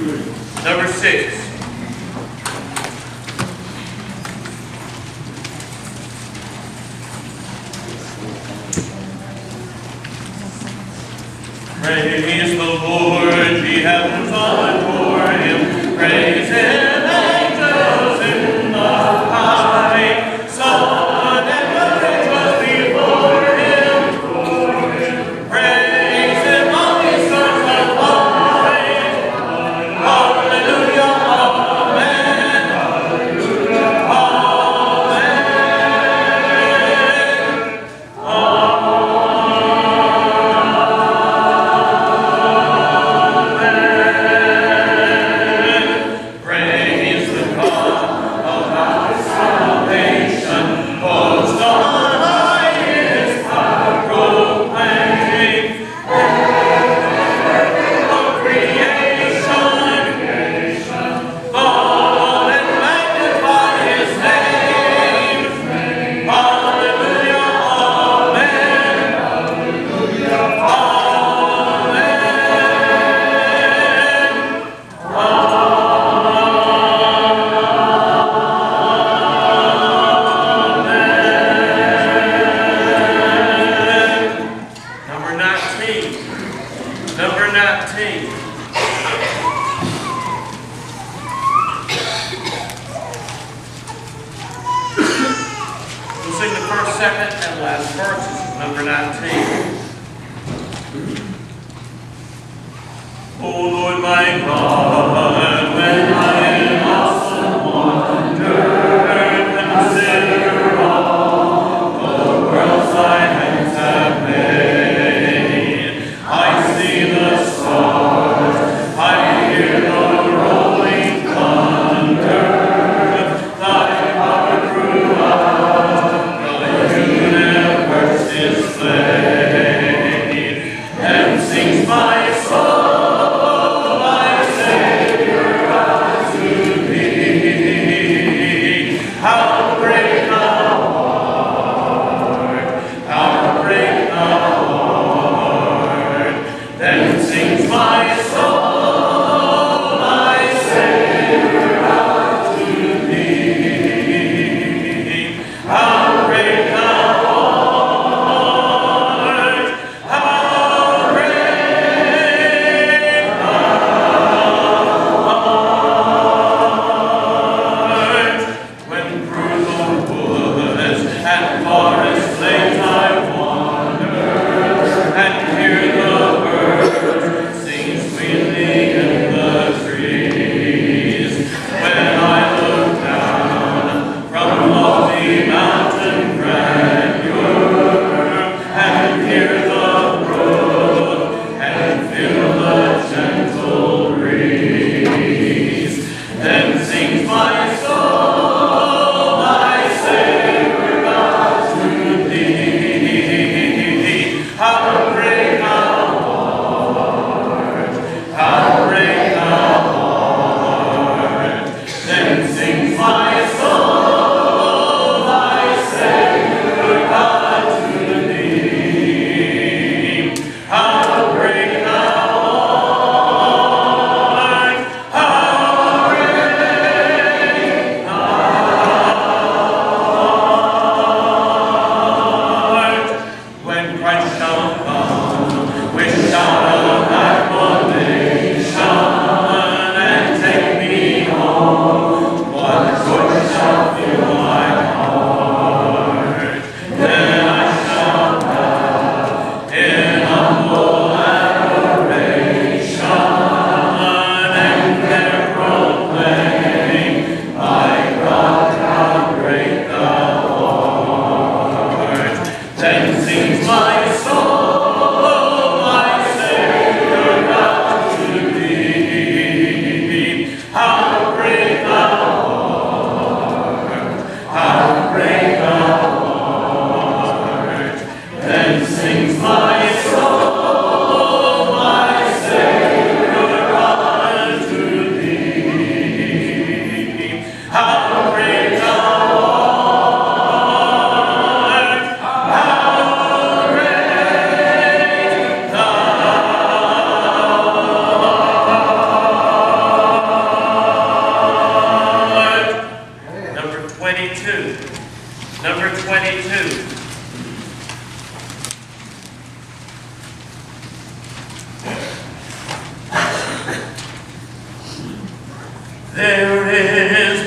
Number 6. Praise the Lord, ye heavens adore him. Praise him, angels in the high. Sun and moon was before him. Praise him, all his sons of light. Hallelujah, amen. Hallelujah, praise the God of our salvation. Hosts on high his power proclaim. All creation, fall and magnify his name. Hallelujah, amen. Number 19. Number 19. We'll sing the first, second, and last verses of number 19. O Lord my God, when I in awesome wonder consider all the worlds thy hands have made, I see the stars, I hear the rolling thunder, thy power throughout the universe displayed, and sings my soul, my Savior.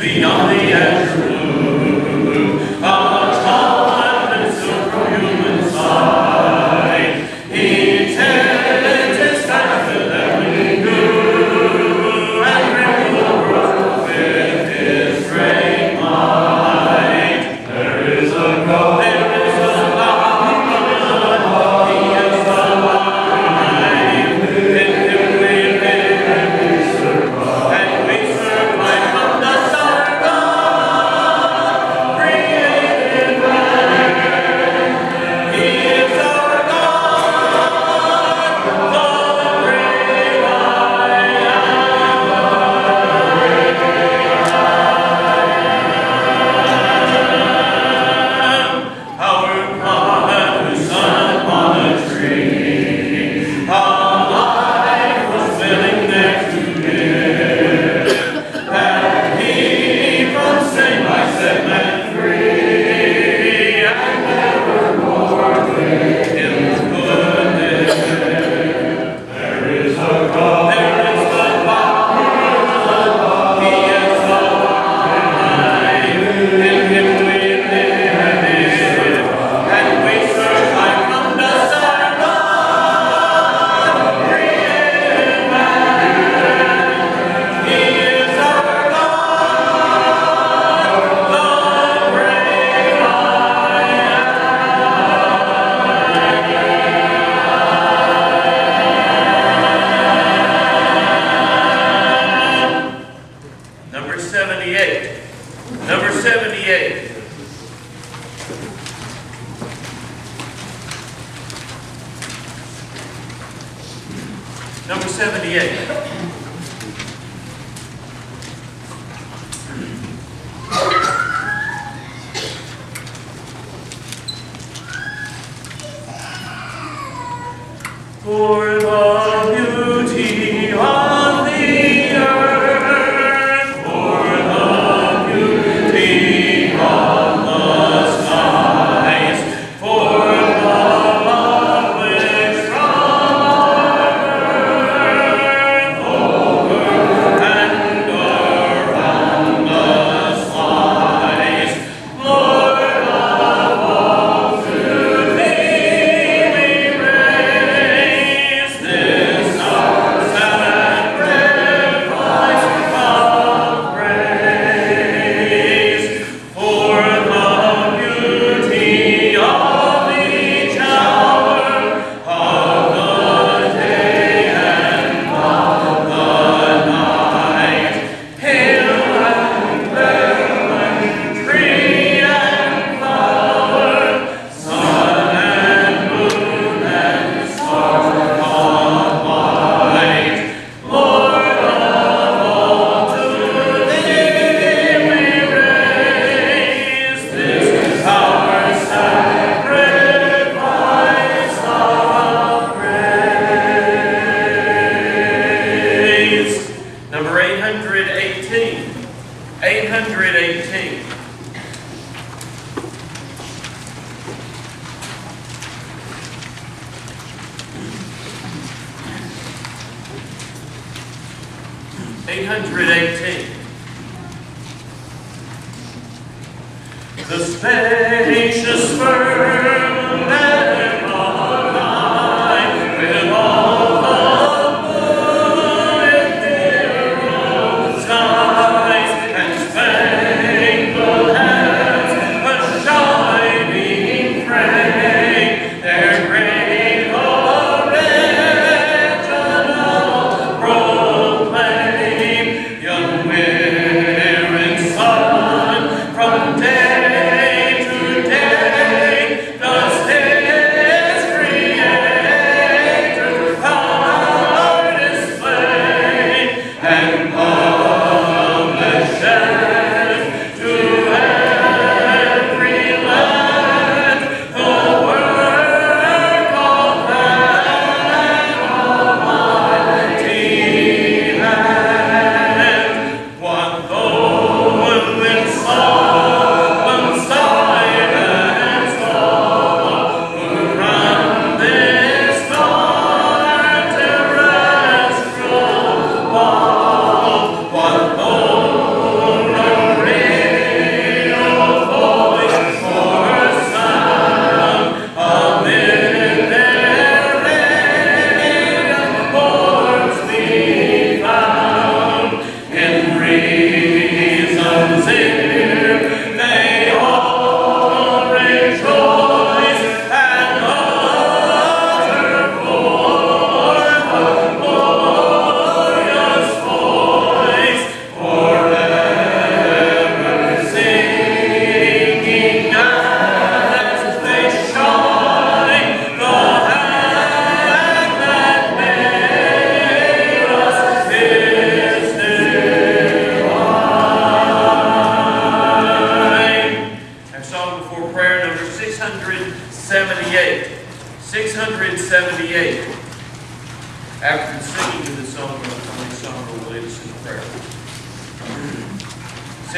beyond the azure blue, a tall and superhuman sight. He tends his path with every good, and brings the world with his great might. There is a God. Number 78. For the beauty of the earth, for the beauty of the skies, for the love which from earth over and around us lies. Lord of all, to thee we raise this our sacrifice of praise. For the beauty of each hour of the day and of the night, hill and vale and tree and flower, sun and moon and star of light. Lord of all, to thee we raise this our sacrifice of praise. Number 818. 818. The spacious firmament of night, with all the ethereal skies and spangled heavens, a shining frame, their great original proclaim. Young wearing sun from day to day does his creator power display, and publishes to every land the work of that almighty hand. What though with solemn silence all around this dark terrestrial wall,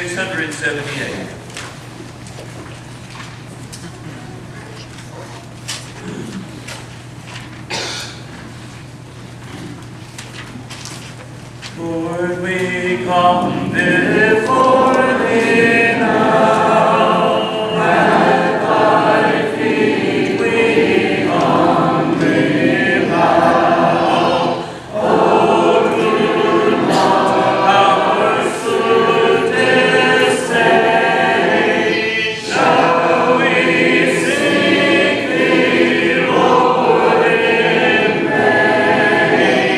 678. Lord, we come before thee now, at thy feet we humbly bow. O good Lord, our sweetest day, shall we seek thee, Lord, in vain?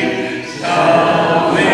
Shall we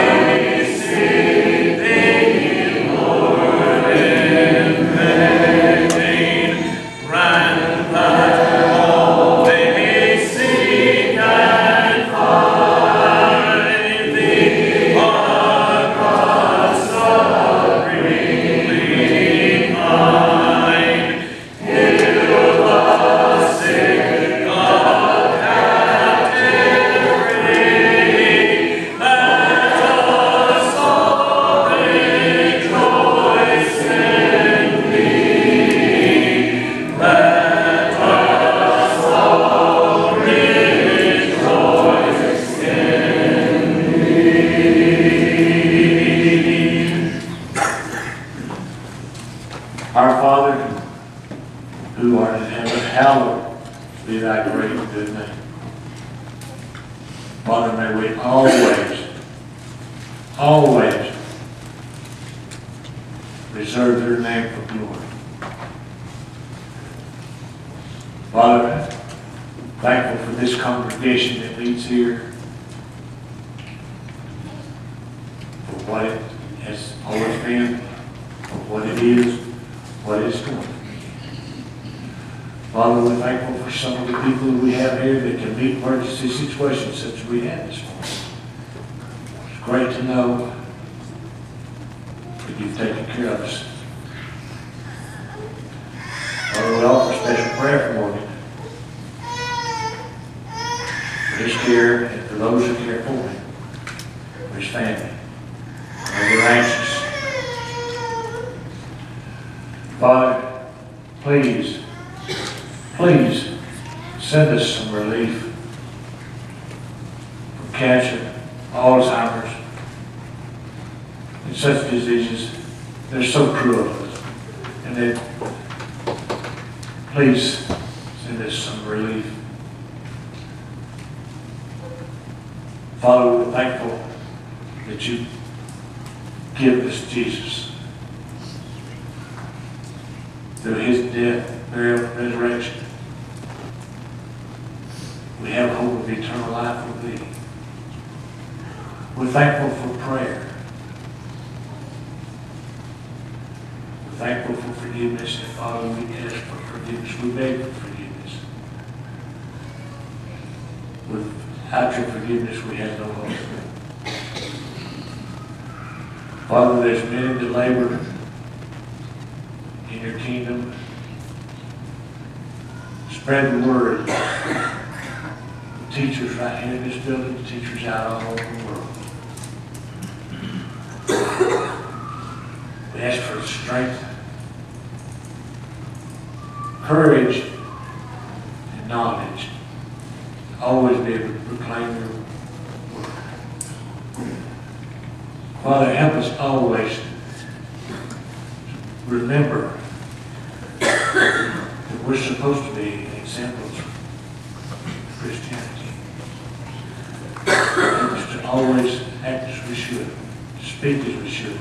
Our Father, who art in heaven, hallowed be thy great and good name. Father, may we always reserve your name for glory. Father, thankful for this congregation that meets here, for what it has always been, for what it is, what it's going to be. Father, we're thankful for some of the people that we have here that can meet emergency situations such as we had this morning. It's great to know that you've taken care of us. Father, we offer special prayer for Morgan, for his care and for those who care for him, for his family. And they're anxious. Father, please send us some relief from cancer, Alzheimer's, and such diseases. They're so cruel. And then please send us some relief. Father, we're thankful that you give us Jesus. Through his death, burial, and resurrection, we have hope of eternal life with thee. We're thankful for prayer. We're thankful for forgiveness, and Father, we ask for forgiveness. We beg for forgiveness. Without your forgiveness, we have no hope. Father, there's many that labor in your kingdom. Spread the word. The teachers right here in this building, the teachers out all over the world. We ask for strength, courage, and knowledge to always be able to proclaim your word. Father, help us always remember that we're supposed to be examples of Christianity. Help us to always act as we should, speak as we should.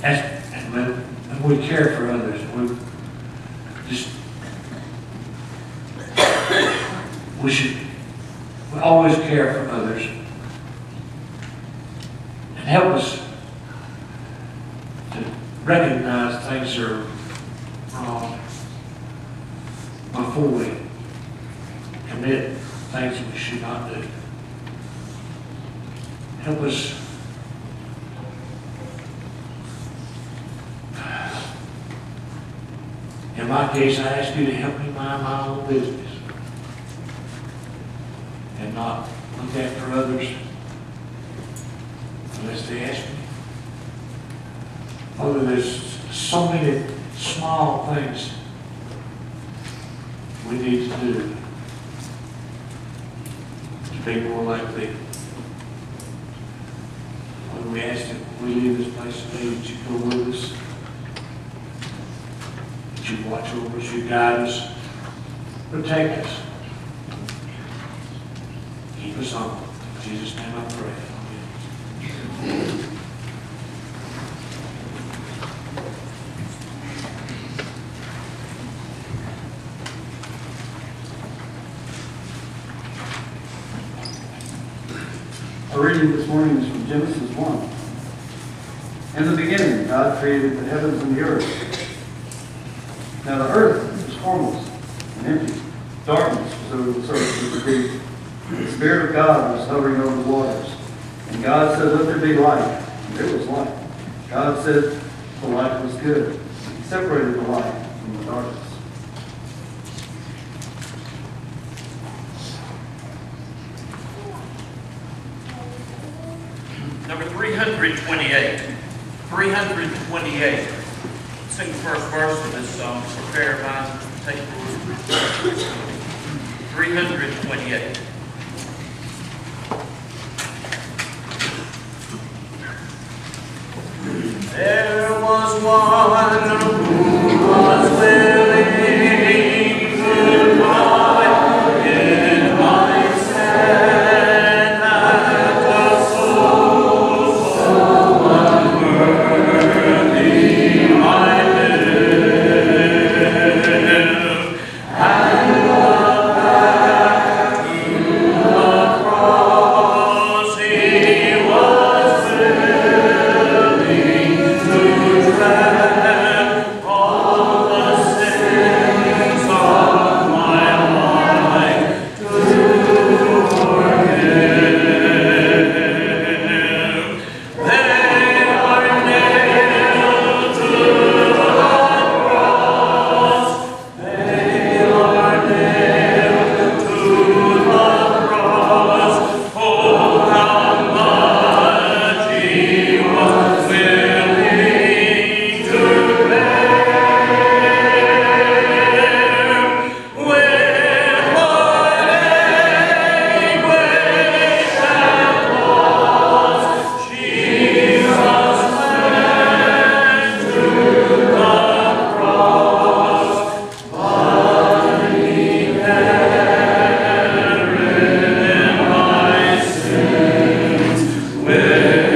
And when we care for others, we always care for others. And help us to recognize things are wrong before we commit things that we should not do. Help us in my case, I ask you to help me mind my own business and not look after others unless they ask me. Father, there's so many small things we need to do to be more like thee. When we ask that we leave this place today, that you go with us, that you watch over us, you guide us, protect us, keep us on. In Jesus' name I pray. Amen. Our reading this morning is from Genesis 1. In the beginning, God created the heavens and the earth. Now the earth was formless and empty. Darkness was over the surface of the deep. The Spirit of God was hovering over the waters. And God said, "Let there be light." And there was light. God said the light was good. He separated the light from the darkness. Number 328. 328. Sing the first verse of this song. Prepare mind, take the word. 328. There was one who was willing to die in my stead, and was so unworthy I live, and the agony of the cross he was willing to tread all the sins of my life to forgive. They are nailed to the cross. They are nailed to the cross. Oh, how much he was willing to bear. With what anguish and loss, Jesus went to the cross, but he carried my sins with him.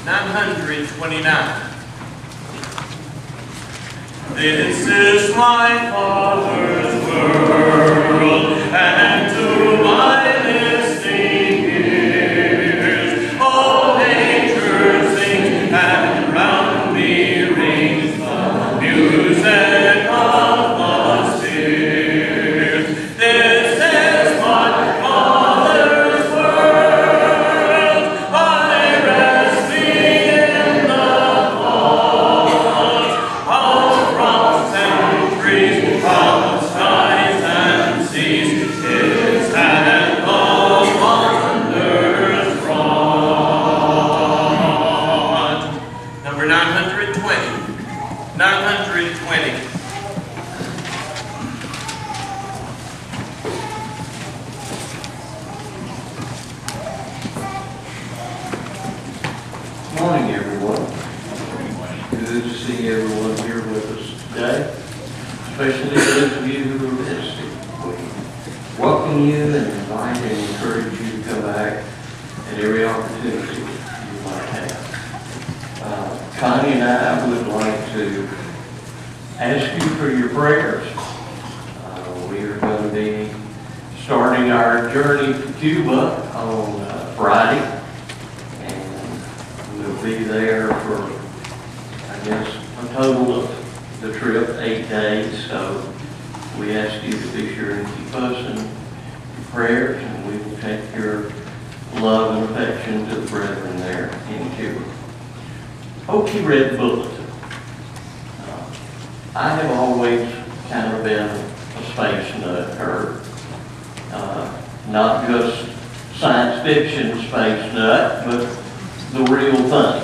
929. This is my Father's world, and to my listening ears, all nature sings, and round me rings the music of the spheres. This is my Father's world, I rest me in the thought of rocks and trees, from skies and seas, His hand of wonders wrought. Number 920. 920. Morning, everyone. Good to see everyone here with us today, especially those of you who are visiting. We welcome you and invite and encourage you to come back at every opportunity you might have. Connie and I would like to ask you for your prayers. We are going to be starting our journey to Cuba on Friday. We'll be there for, I guess, a total of the trip, 8 days. So we ask you to be sure and keep us in prayers, and we will take your love and affection to the brethren there in Cuba. Hope you read the bulletin. I have always kind of been a space nut, or not just science fiction space nut, but the real thing.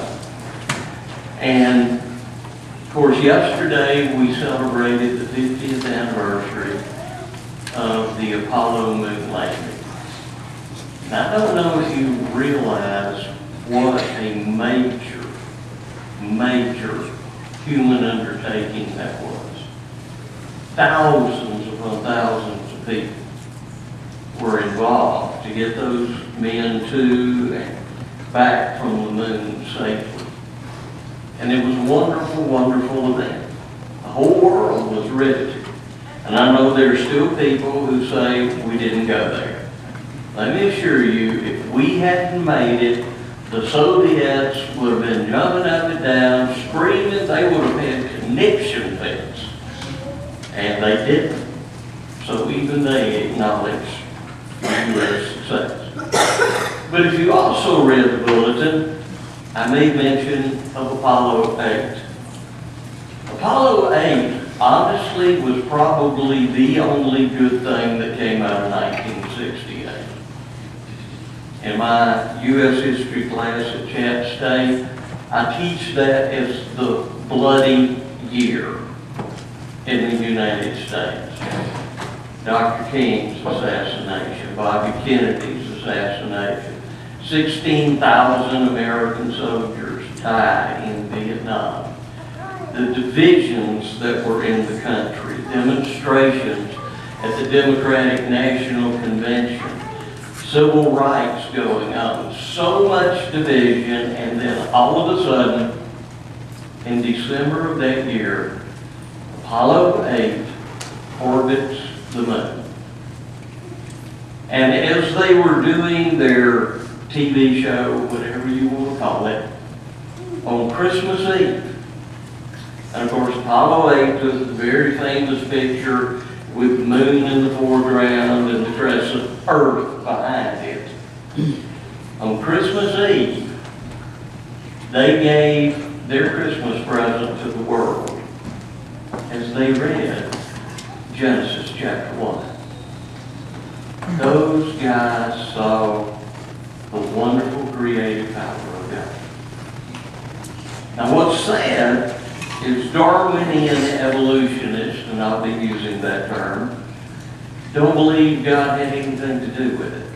And of course, yesterday we celebrated the 50th anniversary of the Apollo moon landing. Now, I don't know if you realize what a major human undertaking that was. Thousands upon thousands of people were involved to get those men to and back from the moon safely. And it was a wonderful, wonderful event. The whole world was riveted. And I know there's still people who say we didn't go there. Let me assure you, if we hadn't made it, the Soviets would have been jumping up and down, screaming. They would have had conniption fits. And they didn't. So even they acknowledged U.S. success. But if you also read the bulletin, I made mention of Apollo 8. Apollo 8 honestly was probably the only good thing that came out of 1968. In my U.S. history class at Chat State, I teach that as the bloody year in the United States. Dr. King's assassination, Bobby Kennedy's assassination, 16,000 American soldiers died in Vietnam. The divisions that were in the country, demonstrations at the Democratic National Convention, civil rights going on, so much division, and then all of a sudden, in December of that year, Apollo 8 orbits the moon. And as they were doing their TV show, whatever you want to call it, on Christmas Eve, and of course Apollo 8 was the very famous picture with the moon in the foreground and the crescent Earth behind it. On Christmas Eve, they gave their Christmas present to the world as they read Genesis chapter 1. Those guys saw the wonderful creative power of God. Now what's sad is Darwinian evolutionists, and I'll be using that term, don't believe God had anything to do with it.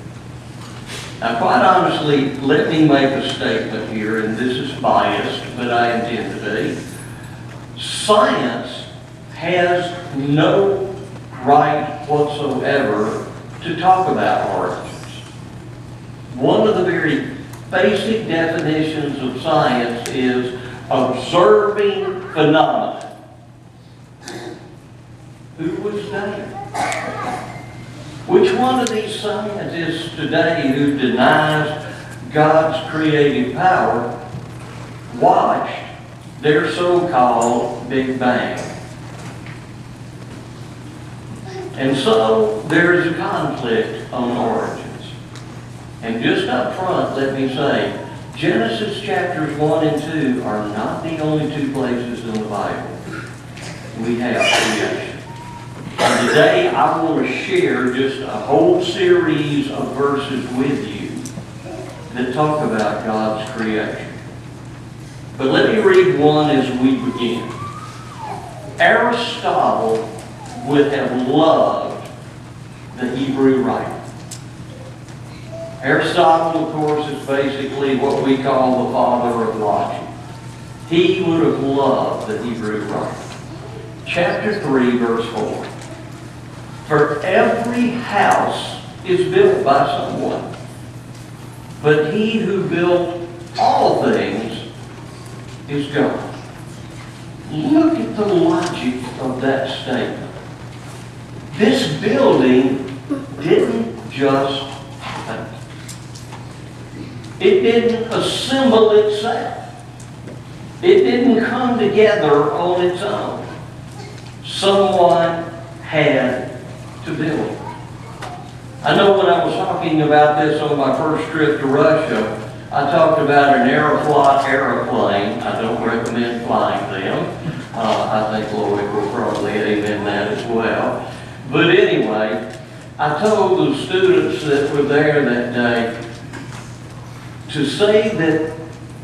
Now quite honestly, let me make a statement here, and this is biased, but I intend to be. Science has no right whatsoever to talk about origins. One of the very basic definitions of science is observing phenomena. Who was there? Which one of these scientists today who denies God's creative power watched their so-called Big Bang? And so there is a conflict on origins. And just up front, let me say, Genesis chapters 1 and 2 are not the only two places in the Bible we have creation. And today I want to share just a whole series of verses with you that talk about God's creation. But let me read one as we begin. Aristotle would have loved the Hebrew writer. Aristotle, of course, is basically what we call the father of logic. He would have loved the Hebrew writer. Chapter 3, verse 4. For every house is built by someone, but he who built all things is God. Look at the logic of that statement. This building didn't just happen. It didn't assemble itself. It didn't come together on its own. Someone had to build it. I know when I was talking about this on my first trip to Russia, I talked about an Aeroflot airplane. I don't recommend flying them. I think Lloyd will probably amen that as well. But anyway, I told the students that were there that day to say that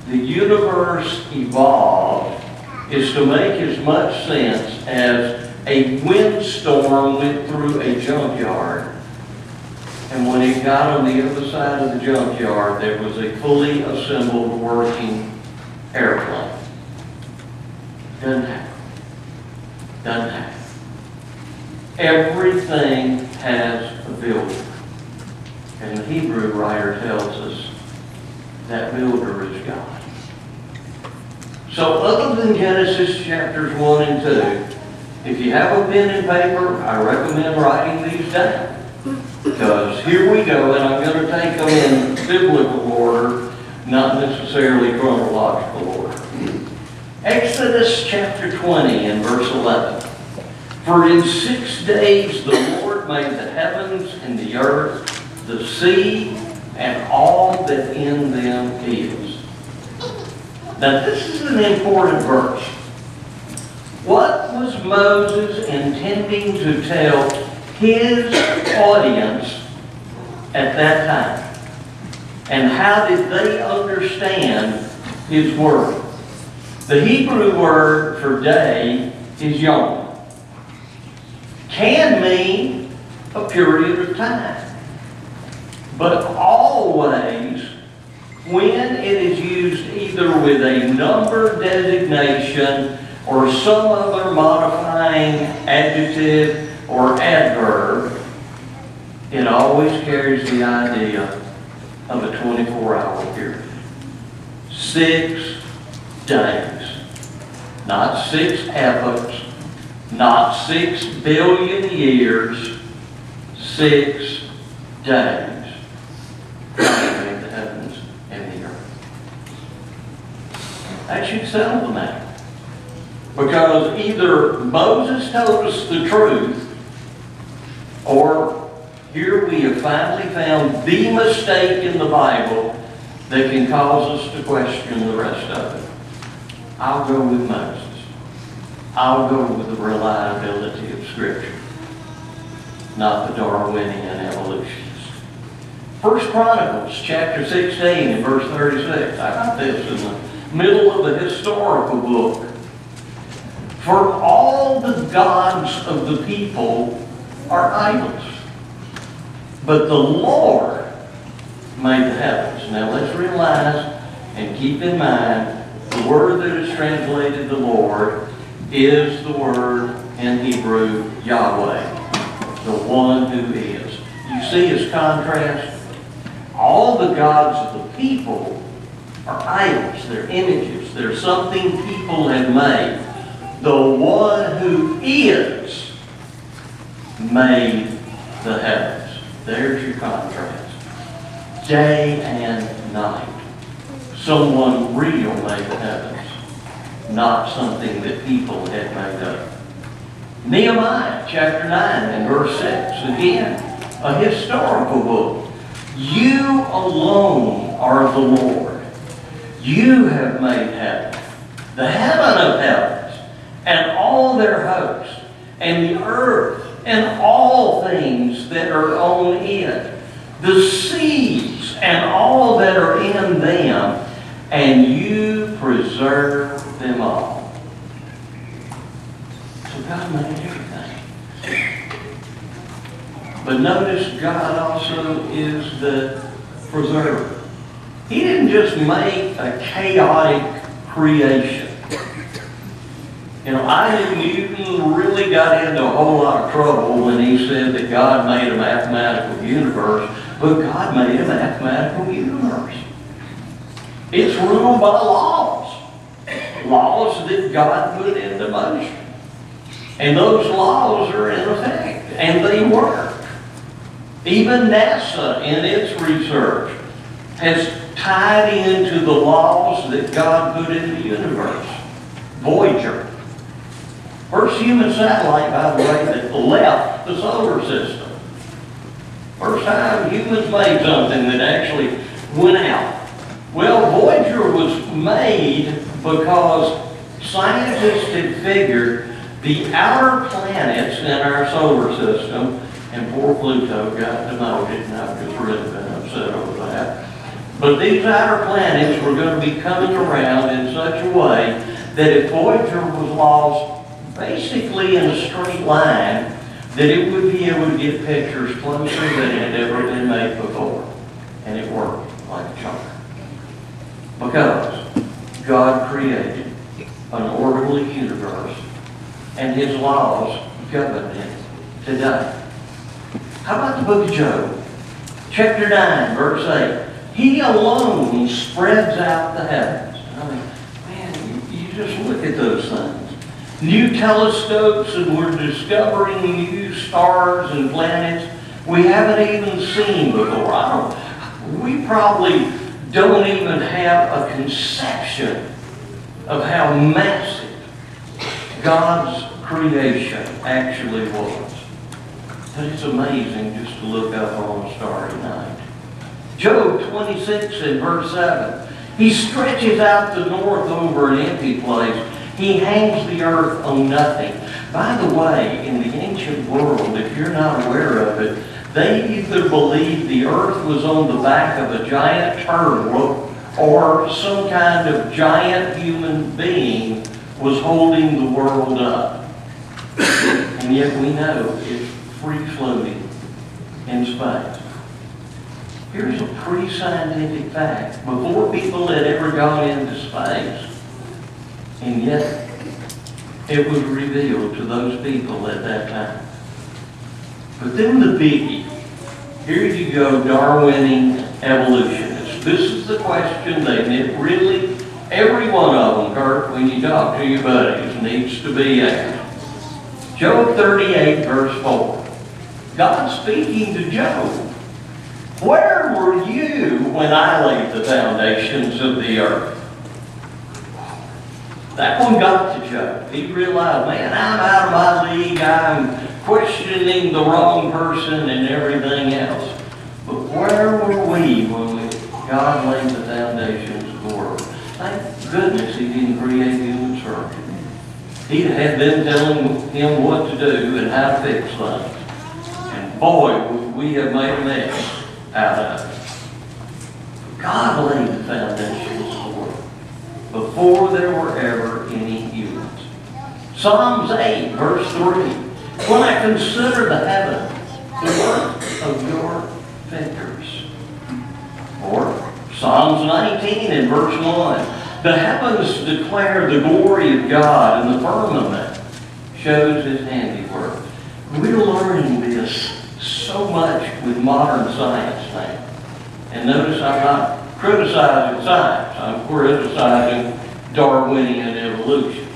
the universe evolved is to make as much sense as a windstorm went through a junkyard. And when it got on the other side of the junkyard, there was a fully assembled working airplane. Doesn't happen. Doesn't happen. Everything has a builder. And the Hebrew writer tells us that builder is God. So other than Genesis chapters 1 and 2, if you have a pen and paper, I recommend writing these down. Because here we go, and I'm going to take them in biblical order, not necessarily chronological order. Exodus chapter 20 and verse 11. For in 6 days the Lord made the heavens and the earth, the sea, and all that in them is. Now this is an important verse. What was Moses intending to tell his audience at that time? And how did they understand his word? The Hebrew word for day is yom. Can mean a period of time. But always, when it is used either with a number designation or some other modifying adjective or adverb, it always carries the idea of a 24-hour period. 6 days. Not 6 epochs, not 6 billion years, 6 days. God made the heavens and the earth. That should settle the matter. Because either Moses told us the truth, or here we have finally found the mistake in the Bible that can cause us to question the rest of it. I'll go with Moses. I'll go with the reliability of Scripture, not the Darwinian evolutionists. 1 Chronicles chapter 16 and verse 36. I got this in the middle of the historical book. For all the gods of the people are idols, but the Lord made the heavens. Now let's realize and keep in mind the word that is translated the Lord is the word in Hebrew Yahweh, the one who is. You see his contrast? All the gods of the people are idols. They're images. They're something people have made. The one who is made the heavens. There's your contrast. Day and night. Someone real made the heavens, not something that people had made up. Nehemiah chapter 9 and verse 6. Again, a historical book. You alone are the Lord. You have made heaven, the heaven of heavens, and all their hosts, and the earth, and all things that are on it, the seas, and all that are in them, and you preserve them all. So God made everything. But notice God also is the preserver. He didn't just make a chaotic creation. You know, Isaac Newton really got into a whole lot of trouble when he said that God made a mathematical universe, but God made a mathematical universe. It's ruled by laws. Laws that God put into motion. And those laws are in effect, and they work. Even NASA, in its research, has tied into the laws that God put in the universe. Voyager. First human satellite, by the way, that left the solar system. First time humans made something that actually went out. Well, Voyager was made because scientists had figured the outer planets in our solar system, and poor Pluto got demoted, and I've just really been upset over that. But these outer planets were going to be coming around in such a way that if Voyager was lost basically in a straight line, that it would be able to get pictures closer than it had ever been made before. And it worked like a charm. Because God created an orderly universe and His laws govern it today. How about the book of Job? Chapter 9, verse 8. He alone spreads out the heavens. I mean, man, you just look at those things. New telescopes, and we're discovering new stars and planets we haven't even seen before. We probably don't even have a conception of how massive God's creation actually was. But it's amazing just to look up on a starry night. Job 26 and verse 7. He stretches out the north over an empty place. He hangs the earth on nothing. By the way, in the ancient world, if you're not aware of it, they either believed the earth was on the back of a giant turtle or some kind of giant human being was holding the world up. And yet we know it's free floating in space. Here's a pre-scientific fact. Before people had ever gone into space, and yet it was revealed to those people at that time. But then the biggie. Here you go, Darwinian evolutionists. This is the question they really, every one of them, Kurt, when you talk to your buddies, needs to be asked. Job 38, verse 4. God speaking to Job. Where were you when I laid the foundations of the earth? That one got to Job. He realized, man, I'm out of my league. I'm questioning the wrong person and everything else. But where were we when God laid the foundations of the world? Thank goodness He didn't create human circuit. He'd had them telling Him what to do and how to fix things. And boy, would we have made a mess out of it. God laid the foundations of the world before there were ever any humans. Psalms 8, verse 3. When I consider the heavens, the work of your fingers. Or Psalms 19 and verse 1. The heavens declare the glory of God, and the firmament shows His handiwork. We're learning this so much with modern science now. And notice I'm not criticizing science. I'm criticizing Darwinian evolution.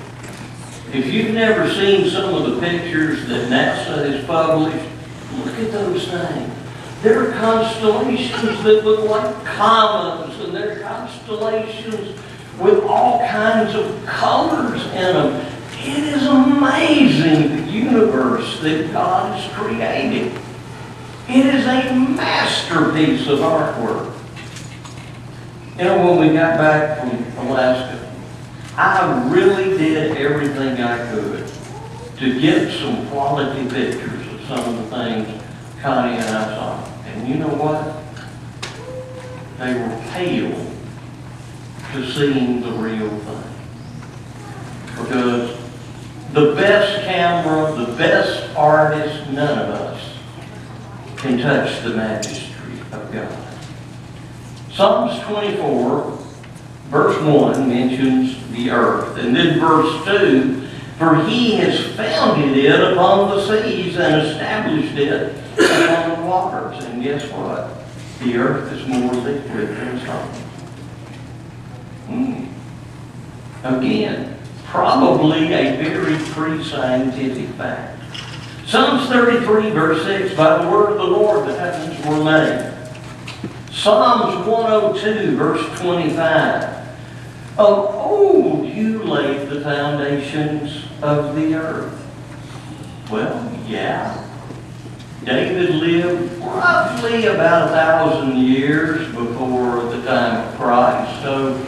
If you've never seen some of the pictures that NASA has published, look at those things. There are constellations that look like comets, and there are constellations with all kinds of colors in them. It is amazing the universe that God has created. It is a masterpiece of artwork. You know, when we got back from Alaska, I really did everything I could to get some quality pictures of some of the things Connie and I saw. And you know what? They were pale to seeing the real thing. Because the best camera, the best artist, none of us can touch the majesty of God. Psalms 24, verse 1 mentions the earth. And then verse 2, for He has founded it upon the seas and established it upon the waters. And guess what? The earth is more liquid than salt. Again, probably a very pre-scientific fact. Psalms 33, verse 6, by the word of the Lord the heavens were made. Psalms 102, verse 25, of old you laid the foundations of the earth. Well, yeah. David lived roughly about 1,000 years before the time of Christ. So,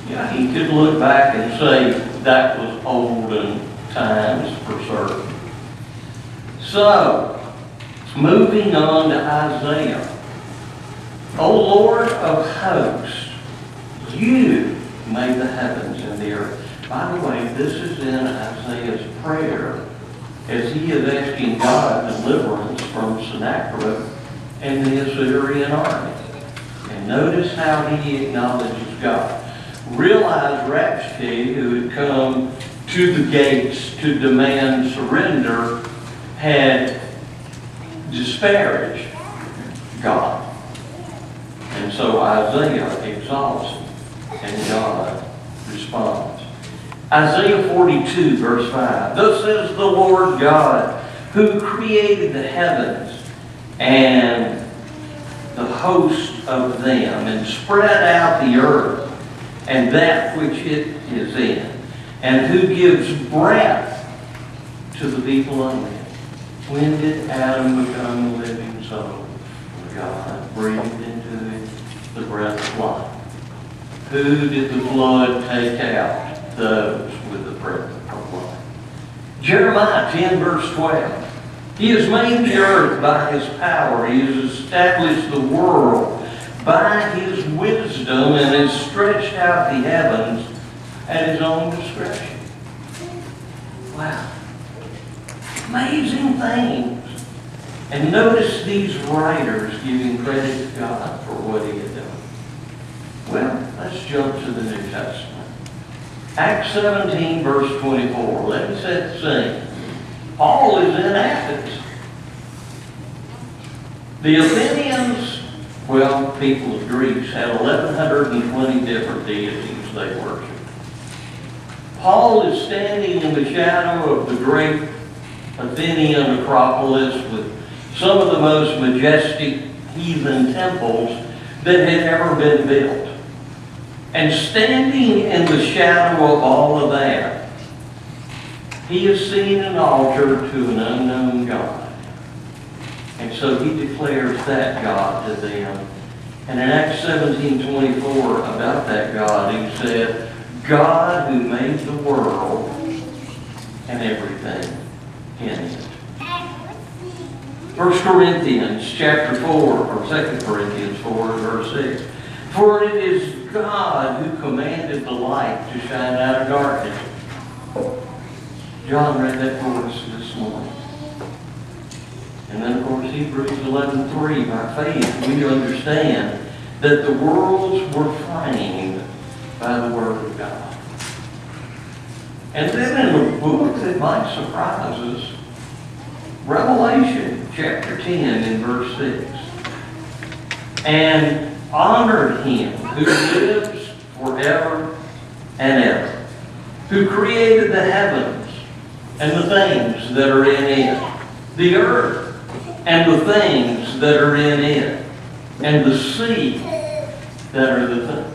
yeah, he could look back and say that was olden times for certain. So, moving on to Isaiah. O Lord of hosts, you made the heavens and the earth. By the way, this is in Isaiah's prayer as he is asking God deliverance from Sennacherib and the Assyrian army. And notice how he acknowledges God. Realize Rabshakeh, who had come to the gates to demand surrender, had disparaged God. And so Isaiah exalts him, and God responds. Isaiah 42, verse 5. Thus says the Lord God, who created the heavens and the host of them, and spread out the earth and that which it is in, and who gives breath to the people on it. When did Adam become a living soul? God breathed into him the breath of life. Who did the flood take out? Those with the breath of life. Jeremiah 10, verse 12. He has made the earth by his power. He has established the world by his wisdom and has stretched out the heavens at his own discretion. Wow. Amazing things. And notice these writers giving credit to God for what he had done. Well, let's jump to the New Testament. Acts 17, verse 24. Let me set the scene. Paul is in Athens. The Athenians, well, people of Greece, had 1,120 different deities they worshiped. Paul is standing in the shadow of the great Athenian Acropolis with some of the most majestic heathen temples that had ever been built. And standing in the shadow of all of that, he has seen an altar to an unknown God. And so he declares that God to them. And in Acts 17:24, about that God, he said, God who made the world and everything in it. 1 Corinthians chapter 4, or 2 Corinthians 4, verse 6. For it is God who commanded the light to shine out of darkness. John read that for us this morning. And then, of course, Hebrews 11:3, by faith we understand that the worlds were framed by the Word of God. And then in a book that might surprise us, Revelation chapter 10 in verse 6. And honored him who lives forever and ever, who created the heavens and the things that are in it, the earth and the things that are in it, and the sea that are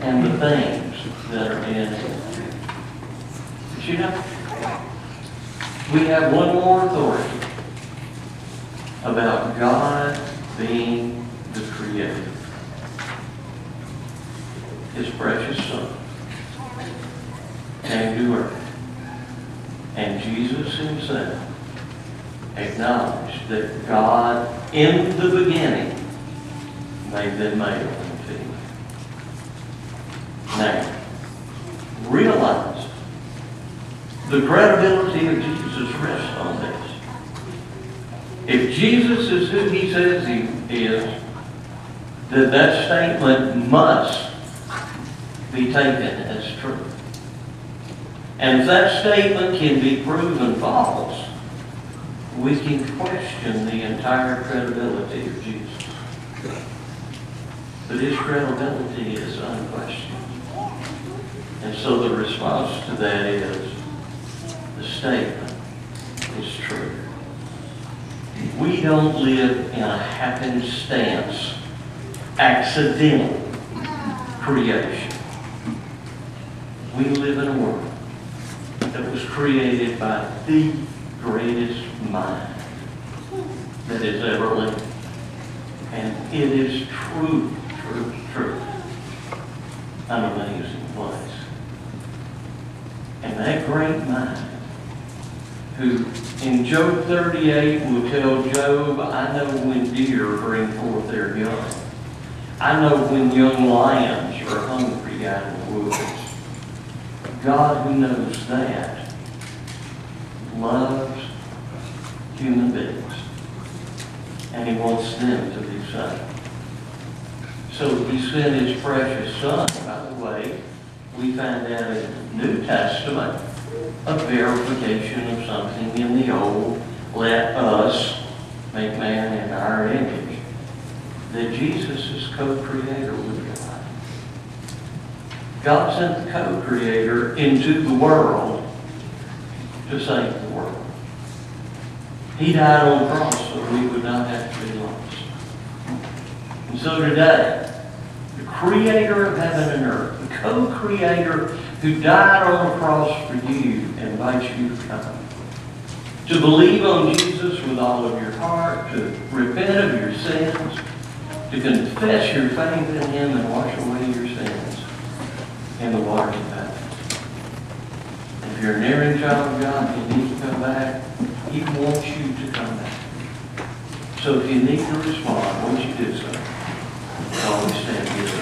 and the things that are in it. But you know, we have one more authority about God being the Creator. His precious Son came to earth, and Jesus himself acknowledged that God in the beginning made them male and female. Now, realize the credibility of Jesus rests on this. If Jesus is who he says he is, then that statement must be taken as true. And if that statement can be proven false, we can question the entire credibility of Jesus. But his credibility is unquestioned. And so the response to that is, the statement is true. We don't live in a happenstance, accidental creation. We live in a world that was created by the greatest mind that has ever lived. And it is true, true, true. An amazing place. And that great mind, who in Job 38 will tell Job, I know when deer bring forth their young. I know when young lions are hungry out in the woods. God, who knows that, loves human beings. And He wants them to be saved. So He sent His precious Son. By the way, we find out in the New Testament a verification of something in the Old. Let us make man in our image. That Jesus is co-creator with God. God sent the co-creator into the world to save the world. He died on the cross so we would not have to be lost. And so today, the creator of heaven and earth, the co-creator who died on the cross for you, invites you to come. To believe on Jesus with all of your heart, to repent of your sins, to confess your faith in Him and wash away your sins in the waters of baptism. If you're an erring child of God, you need to come back. He wants you to come back. So if you need to respond, won't you do so? Always stand here.